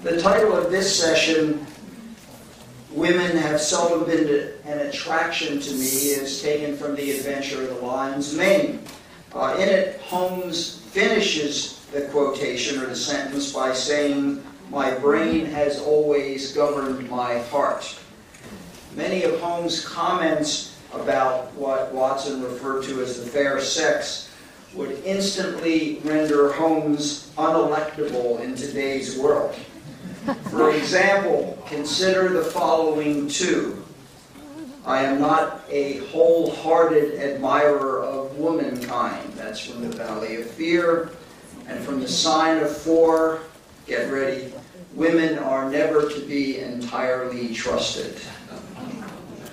The title of this session, Women Have Seldom Been an Attraction to Me, is taken from The Adventure of the Lion's Mane. In it, Holmes finishes the quotation or the sentence by saying, "My brain has always governed my heart." Many of Holmes' comments about what Watson referred to as the fair sex would instantly render Holmes unelectable in today's world. For example, consider the following two. "I am not a wholehearted admirer of womankind." That's from the Valley of Fear. And from the Sign of Four, get ready, "Women are never to be entirely trusted."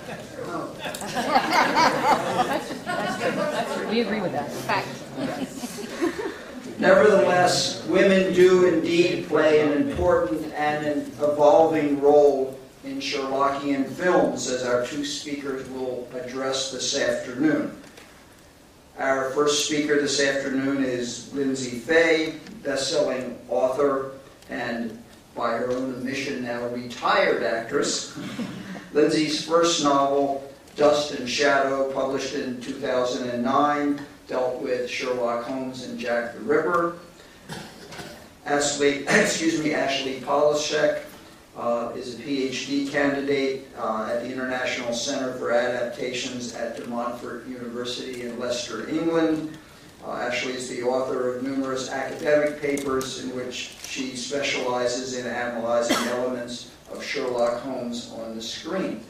That's true. We agree with that. Fact. Nevertheless, women do indeed play an important and an evolving role in Sherlockian films, as our two speakers will address this afternoon. Our first speaker this afternoon is Lyndsay Faye, best-selling author and, by her own admission, now retired actress. Lyndsay's first novel, Dust and Shadow, published in 2009, dealt with Sherlock Holmes and Jack the Ripper. Ashley Polishek is a PhD candidate at the International Center for Adaptations at De Montfort University in Leicester, England. Ashley is the author of numerous academic papers in which she specializes in analyzing elements of Sherlock Holmes on the screen.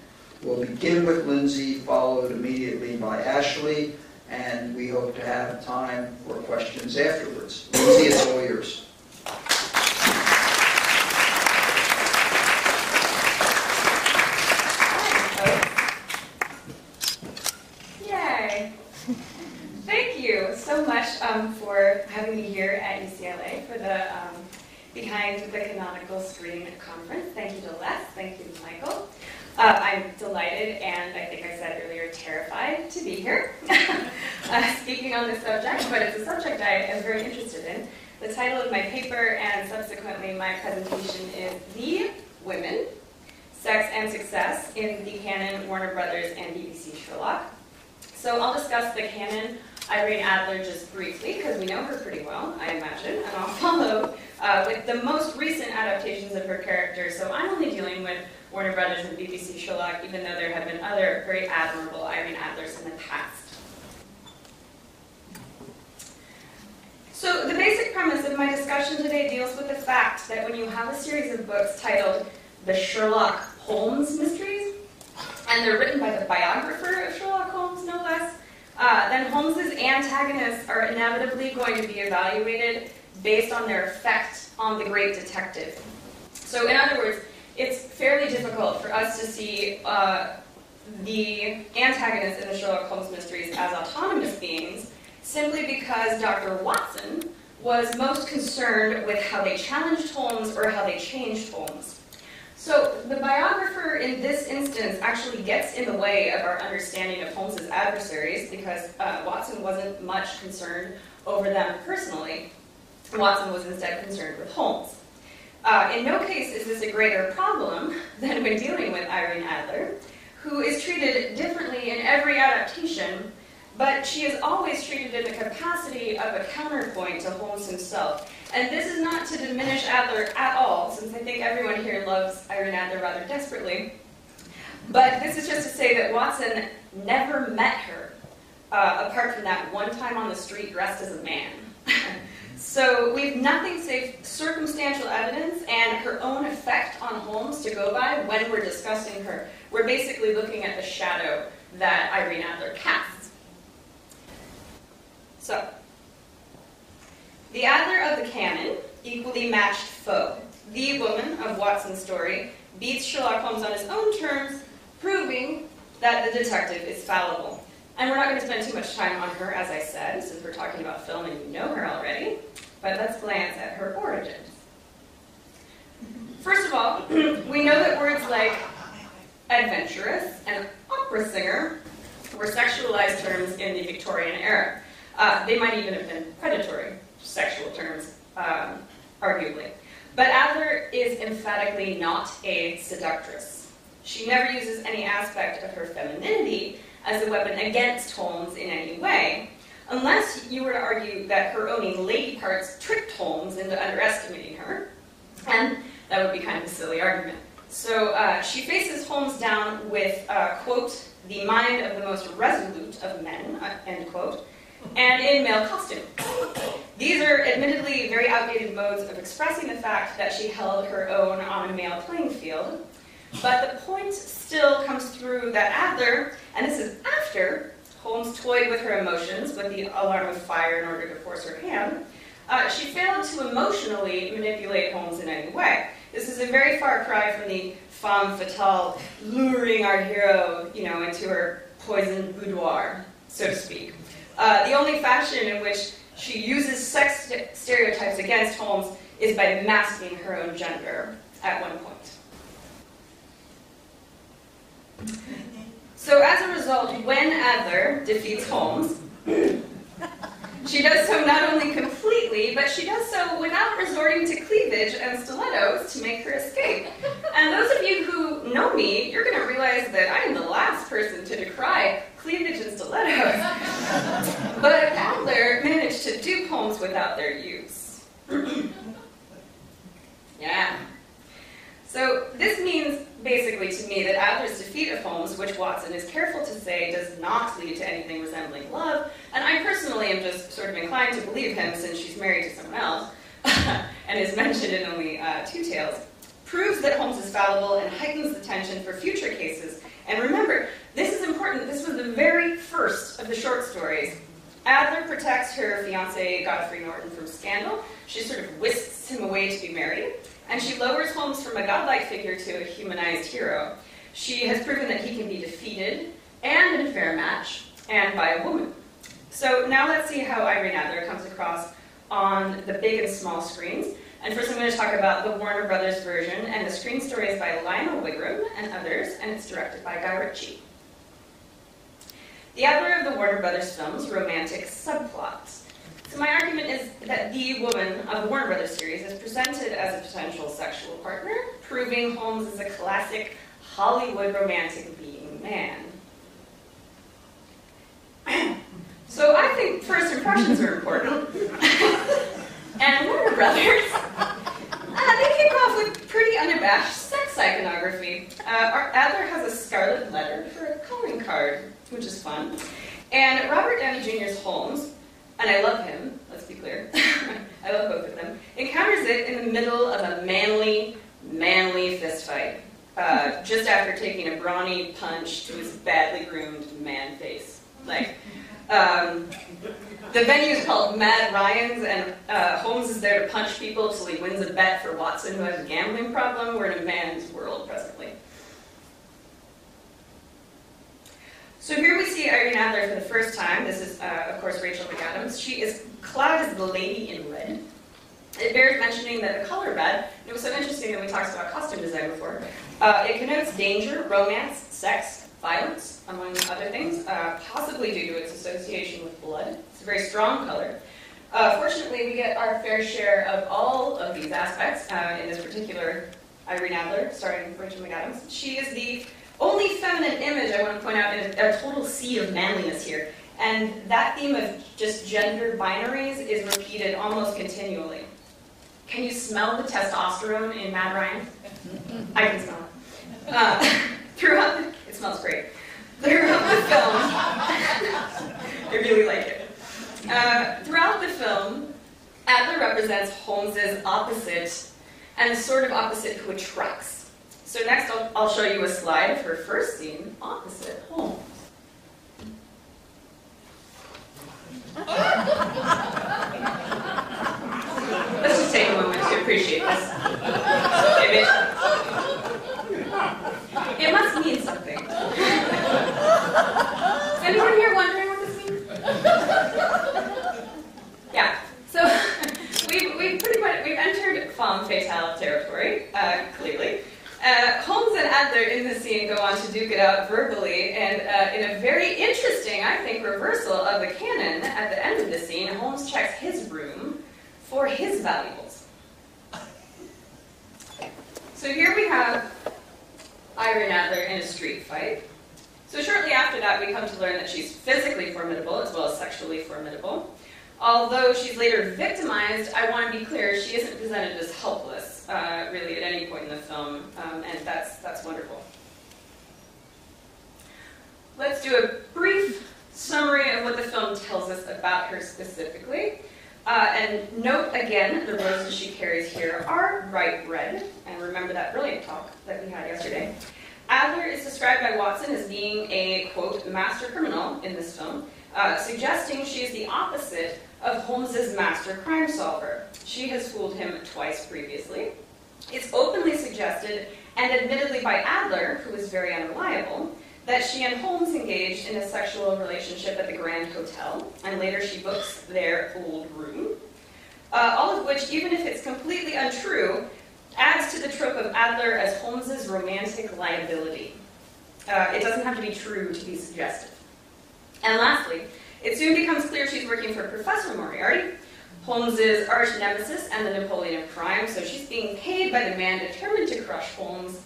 We'll begin with Lyndsay, followed immediately by Ashley, and we hope to have time for questions afterwards. Lyndsay, it's all yours. Yay! Thank you so much for having me here at UCLA for the Behind the Canonical Screen Conference. Thank you to Les. Thank you to Michael. I'm delighted, and I think I said earlier, terrified to be here speaking on this subject, but it's a subject I am very interested in. The title of my paper and subsequently my presentation is The Women, Sex and Success in the Canon, Warner Brothers, and BBC Sherlock. So I'll discuss the canon, Irene Adler, just briefly, because we know her pretty well, I imagine, and I'll follow with the most recent adaptations of her character. So I'm only dealing with Warner Brothers and BBC Sherlock, even though there have been other very admirable Irene Adlers in the past. So the basic premise of my discussion today deals with the fact that when you have a series of books titled The Sherlock Holmes Mysteries, and they're written by the biographer of Sherlock Holmes, no less, then Holmes's antagonists are inevitably going to be evaluated based on their effect on the great detective. So in other words, it's fairly difficult for us to see the antagonists in the Sherlock Holmes mysteries as autonomous beings, simply because Dr. Watson was most concerned with how they challenged Holmes or how they changed Holmes. So the biographer in this instance actually gets in the way of our understanding of Holmes's adversaries, because Watson wasn't much concerned over them personally. Watson was instead concerned with Holmes. In no case is this a greater problem than when dealing with Irene Adler, who is treated differently in every adaptation, but she is always treated in the capacity of a counterpoint to Holmes himself. And this is not to diminish Adler at all, since I think everyone here loves Irene Adler rather desperately. But this is just to say that Watson never met her, apart from that one time on the street dressed as a man. So we have nothing save circumstantial evidence and her own effect on Holmes to go by when we're discussing her. We're basically looking at the shadow that Irene Adler casts. So, the Adler of the canon, equally matched foe. The woman of Watson's story beats Sherlock Holmes on his own terms, proving that the detective is fallible. And we're not going to spend too much time on her, as I said, since we're talking about film and you know her already. But let's glance at her origins. First of all, we know that words like adventurous and opera singer were sexualized terms in the Victorian era. They might even have been predatory sexual terms, arguably. But Adler is emphatically not a seductress. She never uses any aspect of her femininity as a weapon against Holmes in any way, unless you were to argue that her owning lady parts tricked Holmes into underestimating her, and that would be kind of a silly argument. So she faces Holmes down with, quote, the mind of the most resolute of men, end quote, and in male costume. These are admittedly very outdated modes of expressing the fact that she held her own on a male playing field, but the point still comes through that Adler, and this is after Holmes toyed with her emotions with the alarm of fire in order to force her hand, she failed to emotionally manipulate Holmes in any way. This is a very far cry from the femme fatale luring our hero, into her poisoned boudoir, so to speak. The only fashion in which she uses sex stereotypes against Holmes is by masking her own gender at one point. So as a result, when Adler defeats Holmes, she does so not only completely, but she does so without resorting to cleavage and stilettos to make her escape. And those of you who know me, you're going to realize that I am the last person to decry cleavage and stilettos. But Adler managed to dupe Holmes without their use. Yeah. So this means, basically to me, that Adler's defeat of Holmes, which Watson is careful to say does not lead to anything resembling love, and I personally am just sort of inclined to believe him since she's married to someone else, and is mentioned in only 2 tales, proves that Holmes is fallible and heightens the tension for future cases. And remember, this is important, this was the very first of the short stories. Adler protects her fiancé Godfrey Norton from scandal. She sort of whisks him away to be married. And she lowers Holmes from a godlike figure to a humanized hero. She has proven that he can be defeated, and in a fair match, and by a woman. So now let's see how Irene Adler comes across on the big and small screens. And first I'm going to talk about the Warner Brothers version, and the screen story is by Lionel Wigram and others, and it's directed by Guy Ritchie. The Adler of the Warner Brothers films, romantic subplots. So my argument is that the woman of the Warner Brothers series is presented as a potential sexual partner, proving Holmes is a classic Hollywood romantic being man. So I think first impressions are important. And Warner Brothers, they kick off with pretty unabashed sex iconography. Adler has a scarlet letter for a calling card, which is fun. And Robert Downey Jr.'s Holmes, and I love him, let's be clear, I love both of them, encounters it in the middle of a manly fistfight, just after taking a brawny punch to his badly groomed man face. The venue is called Mad Ryan's, and Holmes is there to punch people till he wins a bet for Watson, who has a gambling problem. We're in a man's world presently. So here we see Irene Adler for the first time. This is, of course, Rachel McAdams. She is clad as the lady in red. It bears mentioning that the color red, and it was so interesting that we talked about costume design before, it connotes danger, romance, sex, violence, among other things, possibly due to its association with blood. It's a very strong color. Fortunately, we get our fair share of all of these aspects in this particular Irene Adler, starring Rachel McAdams. She is the only feminine image I want to point out in a total sea of manliness here. And that theme of just gender binaries is repeated almost continually. Can you smell the testosterone in Mad Ryan? I can smell it. It smells great. Throughout the film, I really like it. Throughout the film, Adler represents Holmes's opposite, and the sort of opposite who attracts. So next I'll show you a slide of her first scene opposite Holmes. Let's just take a moment to appreciate this image. It must mean something. Is anyone here wondering what this means? Yeah. So we've entered femme fatale territory, clearly. Holmes and Adler in this scene go on to duke it out verbally, and in a very interesting, I think, reversal of the canon, at the end of the scene, Holmes checks his room for his valuables. So here we have Irene Adler in a street fight. So shortly after that, we come to learn that she's physically formidable as well as sexually formidable. Although she's later victimized, I want to be clear, she isn't presented as helpless, really, at any point in the film, and that's wonderful. Let's do a brief summary of what the film tells us about her specifically. And note again, the roses she carries here are bright red, and remember that brilliant talk that we had yesterday. Adler is described by Watson as being a, quote, master criminal in this film, suggesting she is the opposite of Holmes's master crime solver. She has fooled him twice previously. It's openly suggested, and admittedly by Adler, who is very unreliable, that she and Holmes engaged in a sexual relationship at the Grand Hotel, and later she books their old room. All of which, even if it's completely untrue, adds to the trope of Adler as Holmes's romantic liability. It doesn't have to be true to be suggestive. And lastly, it soon becomes clear she's working for Professor Moriarty, Holmes's arch nemesis and the Napoleon of crime, so she's being paid by the man determined to crush Holmes.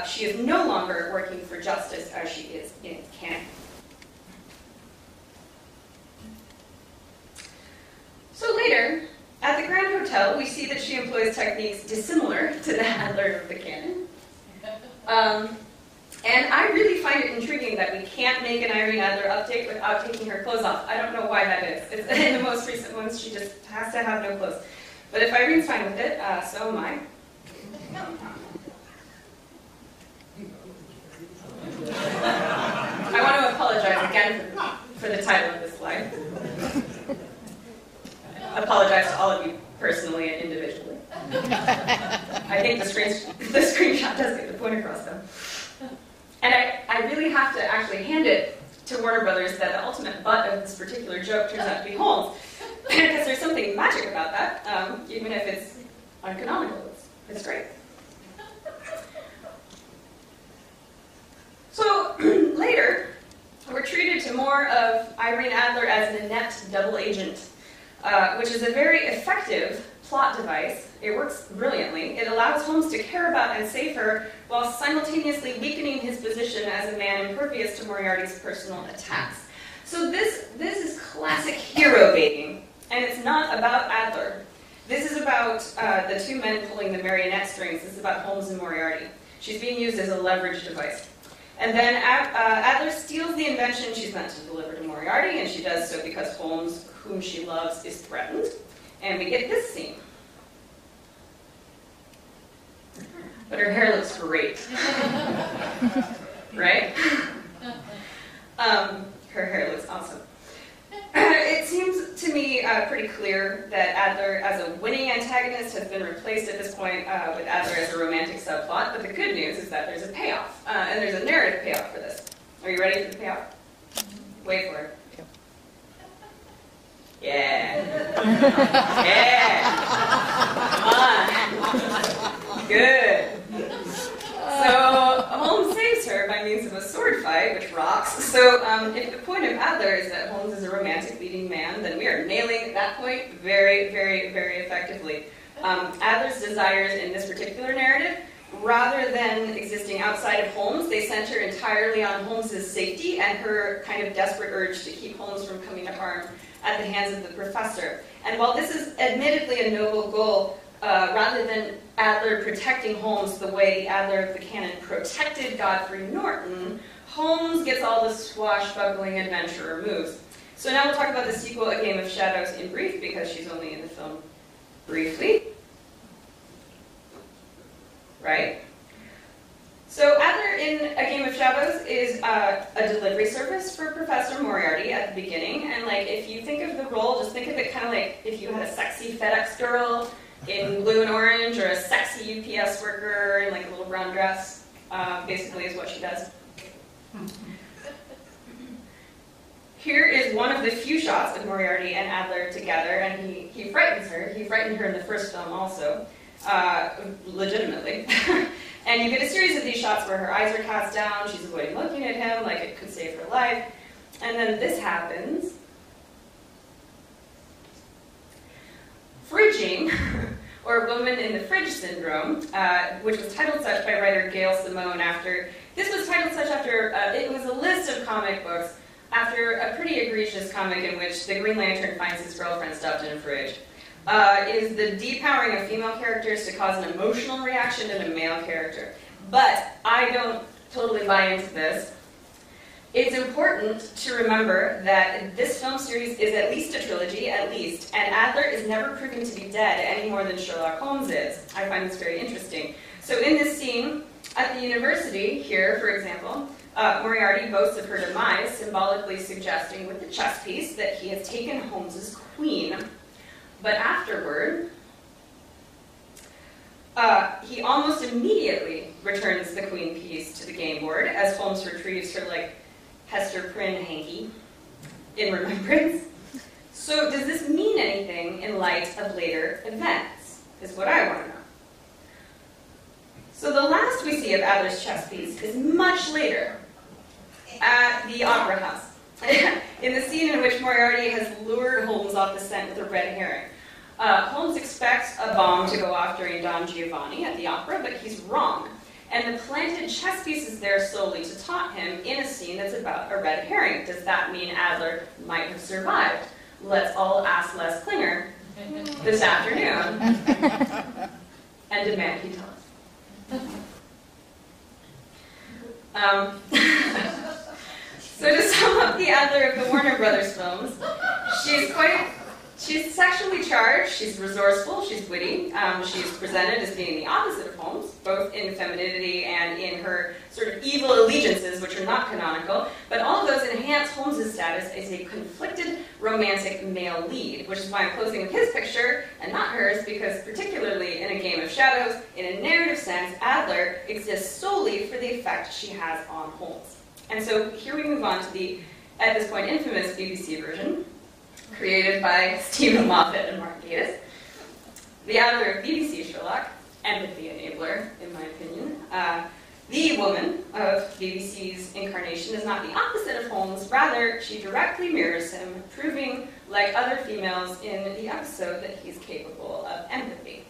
She is no longer working for justice as she is in Canonical. So later, at the Grand Hotel, we see that she employs techniques dissimilar to the Adler of the canon. And I really find it intriguing that we can't make an Irene Adler update without taking her clothes off. I don't know why that is. It's, in the most recent ones, she just has to have no clothes. But if Irene's fine with it, so am I. I want to apologize again for the title of this slide. Apologize to all of you personally and individually. I think the screenshot does get the point across, though. And I really have to actually hand it to Warner Brothers that the ultimate butt of this particular joke turns out to be Holmes. Because there's something magic about that, even if it's uncanonical. It's great. So later, we're treated to more of Irene Adler as an inept double agent, which is a very effective plot device. It works brilliantly. It allows Holmes to care about and save her while simultaneously weakening his position as a man impervious to Moriarty's personal attacks. So this is classic hero baiting, and it's not about Adler. This is about the two men pulling the marionette strings. This is about Holmes and Moriarty. She's being used as a leverage device. And then Adler steals the invention she's meant to deliver to Moriarty, and she does so because Holmes, whom she loves, is threatened. And we get this scene. But her hair looks great. Right? Her hair looks awesome. It seems to me pretty clear that Adler, as a winning antagonist, has been replaced at this point with Adler as a romantic subplot. But the good news is that there's a payoff, and there's a narrative payoff for this. Are you ready for the payoff? Wait for it. Yeah. Yeah. Come on. Good. So Holmes saves her by means of a sword fight, which rocks. So if the point of Adler is that Holmes is a romantic leading man, then we are nailing that point very, very, very effectively. Adler's desires in this particular narrative, rather than existing outside of Holmes, they center entirely on Holmes's safety and her kind of desperate urge to keep Holmes from coming to harm at the hands of the professor. And while this is admittedly a noble goal, rather than Adler protecting Holmes the way the Adler of the canon protected Godfrey Norton, Holmes gets all the swashbuckling adventurer moves. So now we'll talk about the sequel, A Game of Shadows, in brief, because she's only in the film briefly. Right? So Adler in A Game of Shadows is a delivery service for Professor Moriarty at the beginning. And like, if you think of the role, just think of it kind of like if you had a sexy FedEx girl in blue and orange, or a sexy UPS worker in like a little brown dress, basically is what she does. Here is one of the few shots of Moriarty and Adler together, and he frightens her. He frightened her in the first film also, legitimately. And you get a series of these shots where her eyes are cast down, she's avoiding looking at him like it could save her life. And then this happens. Fridging, or or Woman in the Fridge Syndrome, which was titled such by writer Gail Simone after, this was titled such after, it was a list of comic books after a pretty egregious comic in which the Green Lantern finds his girlfriend stuffed in a fridge. Is the depowering of female characters to cause an emotional reaction in a male character. But I don't totally buy into this. It's important to remember that this film series is at least a trilogy, and Adler is never proven to be dead any more than Sherlock Holmes is. I find this very interesting. So in this scene at the university here, for example, Moriarty boasts of her demise, symbolically suggesting with the chess piece that he has taken Holmes's queen. But afterward, he almost immediately returns the queen piece to the game board as Holmes retrieves her, like, Hester Prynne hanky in remembrance. So does this mean anything in light of later events, is what I want to know. So the last we see of Adler's chess piece is much later, at the Opera House, in the scene in which Moriarty has lured Holmes off the scent with a red herring. Holmes expects a bomb to go off during Don Giovanni at the opera, but he's wrong. And the planted chess piece is there solely to taunt him in a scene that's about a red herring. Does that mean Adler might have survived? Let's all ask Les Klinger this afternoon and demand he tell us. So to sum up the Adler of the Warner Brothers films, she's sexually charged, she's resourceful, she's witty, she's presented as being the opposite of Holmes, both in femininity and in her sort of evil allegiances, which are not canonical, but all of those enhance Holmes' status as a conflicted romantic male lead, which is why I'm closing with his picture and not hers, because particularly in A Game of Shadows, in a narrative sense, Adler exists solely for the effect she has on Holmes. And so here we move on to the, at this point, infamous BBC version, created by Stephen Moffat and Mark Gatiss. The Adler of BBC Sherlock, empathy enabler, in my opinion. The woman of BBC's incarnation is not the opposite of Holmes, rather she directly mirrors him, proving, like other females in the episode, that he's capable of empathy.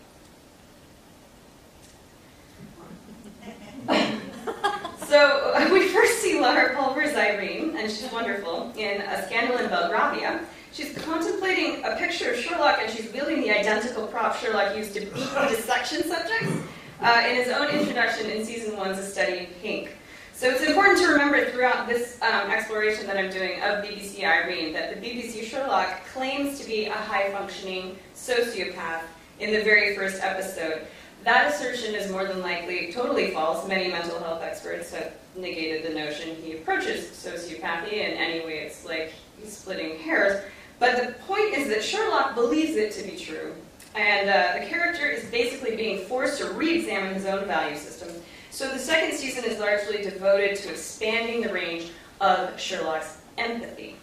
So we first see Laura Pulver's Irene, and she's wonderful, in A Scandal in Belgravia. She's contemplating a picture of Sherlock, and she's wielding the identical prop Sherlock used to beat dissection subjects in his own introduction in Season 1's A Study in Pink. So it's important to remember throughout this exploration that I'm doing of BBC Irene that the BBC Sherlock claims to be a high-functioning sociopath in the very first episode. That assertion is more than likely totally false. Many mental health experts have negated the notion he approaches sociopathy in any way it's like he's splitting hairs. But the point is that Sherlock believes it to be true. And the character is basically being forced to re-examine his own value system. So the second season is largely devoted to expanding the range of Sherlock's empathy.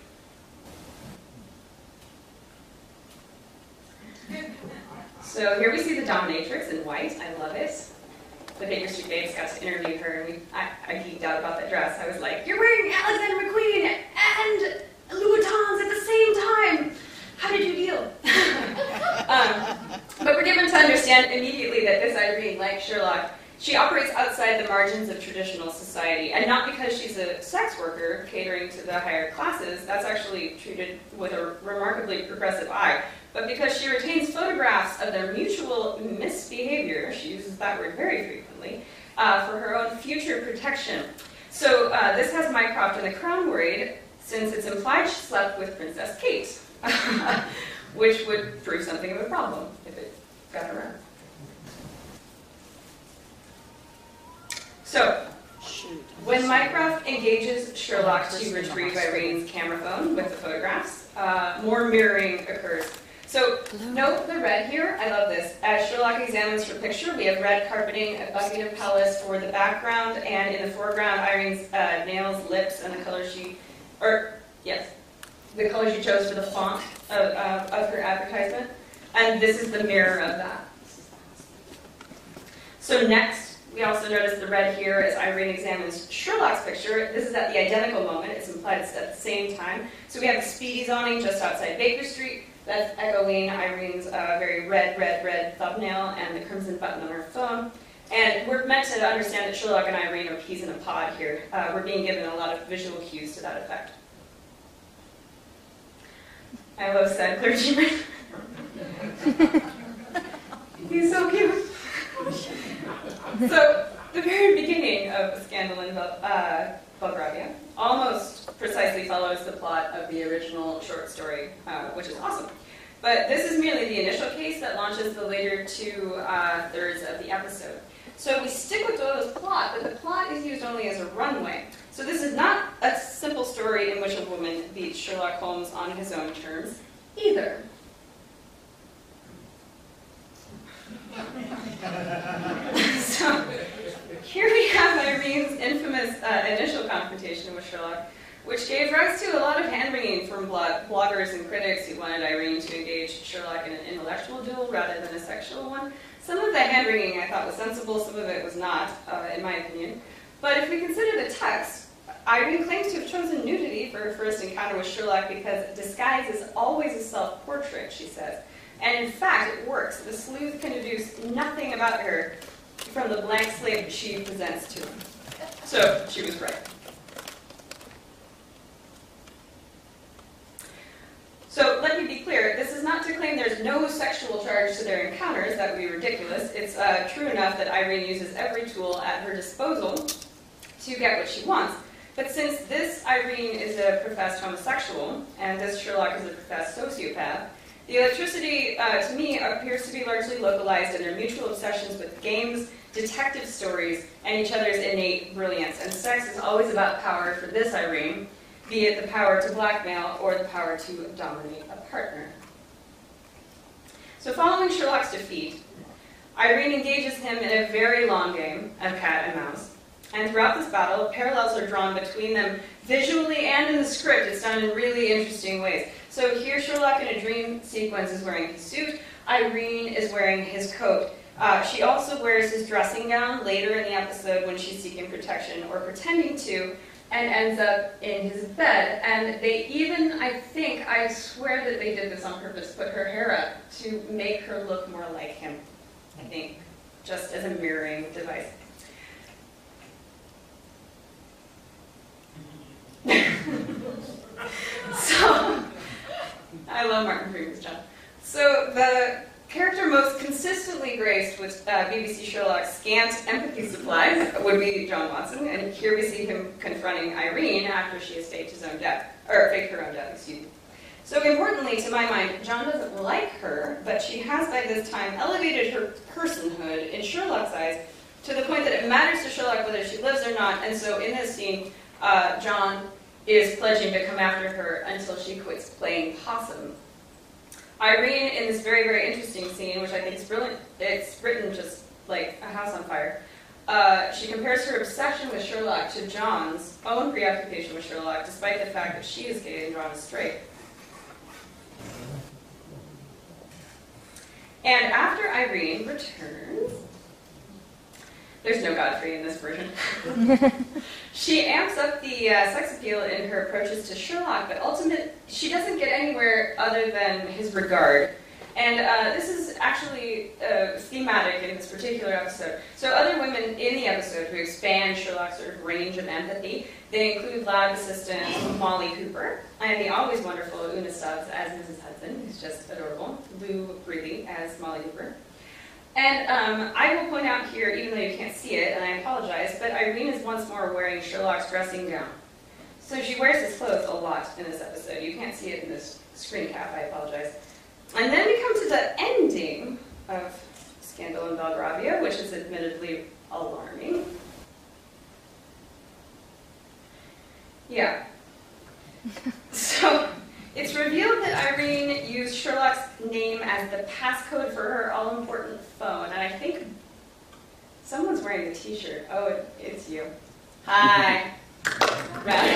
So here we see the dominatrix in white. I love it. The Baker Street Babes got to interview her, and I geeked out about that dress. I was like, you're wearing Alexander McQueen and Louis Vuittons at the same time. How did you deal? But we're given to understand immediately that this Irene, like Sherlock, she operates outside the margins of traditional society, and not because she's a sex worker catering to the higher classes. That's actually treated with a remarkably progressive eye. But because she retains photographs of their mutual misbehavior, she uses that word very frequently, for her own future protection. So this has Mycroft and the Crown worried, since it's implied she slept with Princess Kate, which would prove something of a problem if it got around. So, when Mycroft engages Sherlock to retrieve Irene's camera phone with the photographs, more mirroring occurs. So, note the red here. I love this. As Sherlock examines her picture, we have red carpeting at Buckingham Palace for the background, and in the foreground, Irene's nails, lips, and the color the color she chose for the font of her advertisement. And this is the mirror of that. So next, We also notice the red here as Irene examines Sherlock's picture. This is at the identical moment. It's implied it's at the same time. So we have the Speedy zoning just outside Baker Street. That's echoing Irene's very red thumbnail and the crimson button on her phone. And we're meant to understand that Sherlock and Irene are peas in a pod here. We're being given a lot of visual cues to that effect. I love said clergyman. He's so cute. So, the very beginning of the scandal in Belgravia almost precisely follows the plot of the original short story, which is awesome. But this is merely the initial case that launches the later two thirds of the episode. So we stick with Doyle's plot, but the plot is used only as a runway. So this is not a simple story in which a woman beats Sherlock Holmes on his own terms, either. So here we have Irene's infamous initial confrontation with Sherlock, which gave rise to a lot of hand-wringing from bloggers and critics who wanted Irene to engage Sherlock in an intellectual duel rather than a sexual one. Some of the hand-wringing I thought was sensible, some of it was not, in my opinion. But if we consider the text, Irene claims to have chosen nudity for her first encounter with Sherlock because disguise is always a self-portrait, she says. And in fact, it works. The sleuth can deduce nothing about her from the blank slate she presents to him. So, she was right. So, let me be clear, this is not to claim there's no sexual charge to their encounters. That would be ridiculous. It's true enough that Irene uses every tool at her disposal to get what she wants. But since this Irene is a professed homosexual, and this Sherlock is a professed sociopath, the electricity, to me, appears to be largely localized in their mutual obsessions with games, detective stories, and each other's innate brilliance. And sex is always about power for this Irene, be it the power to blackmail or the power to dominate a partner. So following Sherlock's defeat, Irene engages him in a very long game of cat and mouse. And throughout this battle, parallels are drawn between them visually and in the script. It's done in really interesting ways. So here, Sherlock in a dream sequence is wearing his suit. Irene is wearing his coat. She also wears his dressing gown later in the episode when she's seeking protection or pretending to, and ends up in his bed. And they even, I swear that they did this on purpose, put her hair up to make her look more like him, I think, just as a mirroring device. So, I love Martin Freeman's job. So, the character most consistently graced with BBC Sherlock's scant empathy supply would be John Watson, and here we see him confronting Irene after she has faked her own death, excuse me. So importantly, to my mind, John doesn't like her, but she has by this time elevated her personhood in Sherlock's eyes to the point that it matters to Sherlock whether she lives or not, and so in this scene, John is pledging to come after her until she quits playing possum. Irene, in this very, very interesting scene, which I think is brilliant, it's written just like a house on fire, she compares her obsession with Sherlock to John's own preoccupation with Sherlock, despite the fact that she is gay and John is straight. And after Irene returns, there's no Godfrey in this version. She amps up the sex appeal in her approaches to Sherlock, but ultimately she doesn't get anywhere other than his regard. And this is actually thematic in this particular episode. So other women in the episode who expand Sherlock's sort of range of empathy, they include lab assistant Molly Cooper, and the always wonderful Una Stubbs as Mrs. Hudson, who's just adorable, Lou Greeley as Molly Cooper. And I will point out here, even though you can't see it, and I apologize, but Irene is once more wearing Sherlock's dressing gown. So she wears his clothes a lot in this episode. You can't see it in this screen cap, I apologize. And then we come to the ending of Scandal in Belgravia, which is admittedly alarming. Yeah. So it's revealed that Irene used Sherlock's name as the passcode for her all-important phone. And I think someone's wearing the t-shirt. Oh, it's you. Hi. Hi,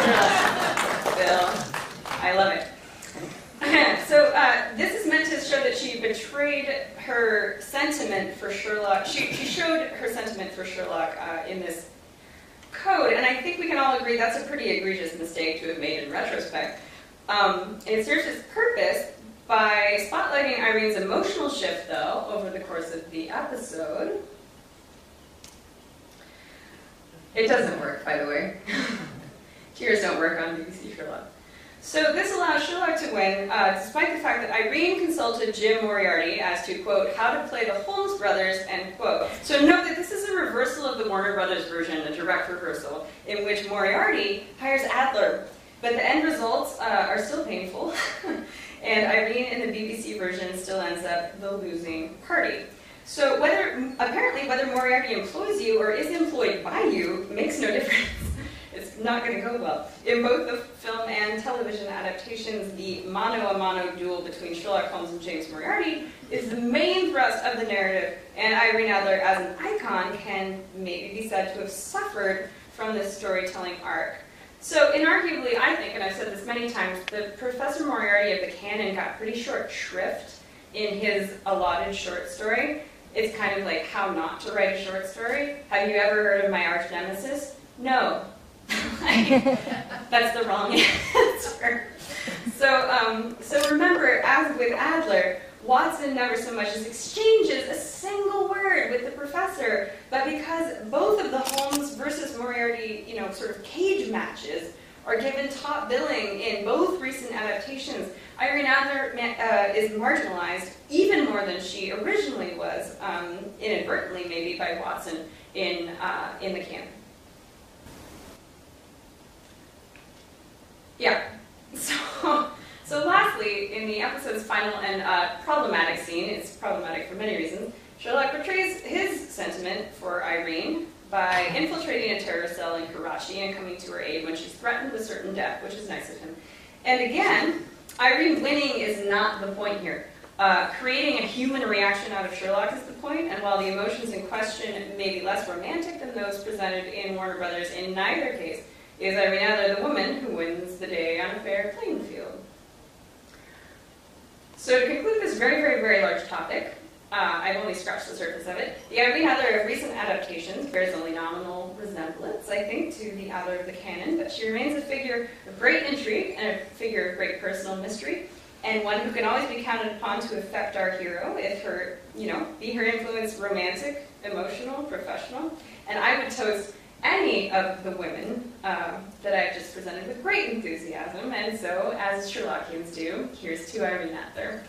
Sherlock. Bill. I love it. So this is meant to show that she betrayed her sentiment for Sherlock. She showed her sentiment for Sherlock in this code, and I think we can all agree that's a pretty egregious mistake to have made in retrospect. It serves its purpose by spotlighting Irene's emotional shift, though, over the course of the episode. It doesn't work, by the way. Tears don't work on BBC Sherlock. So this allows Sherlock to win, despite the fact that Irene consulted Jim Moriarty as to, quote, how to play the Holmes brothers, end quote. So note that this is a reversal of the Warner Brothers version, a direct reversal, in which Moriarty hires Adler. But the end results are still painful, and Irene in the BBC version still ends up the losing party. So apparently whether Moriarty employs you or is employed by you makes no difference. It's not going to go well. In both the film and television adaptations, the mano-a-mano duel between Sherlock Holmes and James Moriarty is the main thrust of the narrative, and Irene Adler, as an icon, can maybe be said to have suffered from this storytelling arc. So inarguably, I think, and I've said this many times, the Professor Moriarty of the canon got pretty short shrift in his allotted short story. It's kind of like how not to write a short story. Have you ever heard of my arch nemesis? No. That's the wrong answer. So remember, as with Adler, Watson never so much as exchanges a single word with the professor, but because both of the Holmes versus Moriarty, sort of cage matches are given top billing in both recent adaptations, Irene Adler is marginalized even more than she originally was, inadvertently maybe by Watson in the canon. Yeah. So lastly, in the episode's final and problematic scene, it's problematic for many reasons, Sherlock betrays his sentiment for Irene by infiltrating a terror cell in Karachi and coming to her aid when she's threatened with certain death, which is nice of him. And again, Irene winning is not the point here. Creating a human reaction out of Sherlock is the point, and while the emotions in question may be less romantic than those presented in Warner Brothers, in neither case is Irene Adler the woman who wins the day on a fair playing field. So to conclude this very, very, very large topic, I've only scratched the surface of it. The Irene Adler of recent adaptations bears only nominal resemblance, I think, to the Adler of the canon, but she remains a figure of great intrigue and a figure of great personal mystery, and one who can always be counted upon to affect our hero if her, be her influence romantic, emotional, professional. And I would toast any of the women that I've just presented with great enthusiasm, and so, as Sherlockians do, here's to Irene Adler.